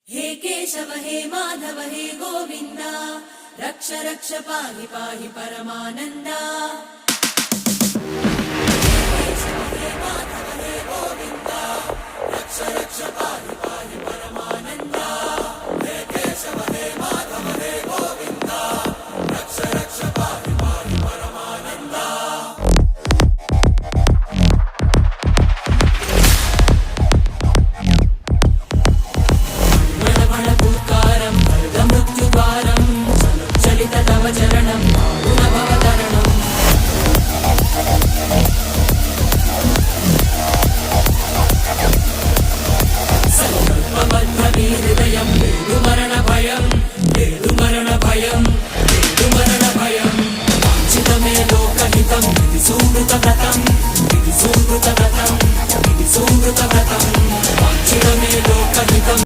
हे केशव हे माधव हे गोविन्द रक्ष रक्ष पाहि पाहि परमानन्दा। हे केशव हे माधव हे गोविन्द रक्ष रक्ष पाहि पाहि परमानन्दा। हे केशव हे माधव हे गोविन्द रक्ष रक्ष पाहि पाहि परमानन्दा। चरणं गुणभवतरणम् संकल्पबद्धहृदयं मरणभयं मरणभयं मरणभयं वाञ्छितमे लोकहितं विधि सुकृतव्रतं विधि सुकृतव्रतं विधि सुकृतव्रतं।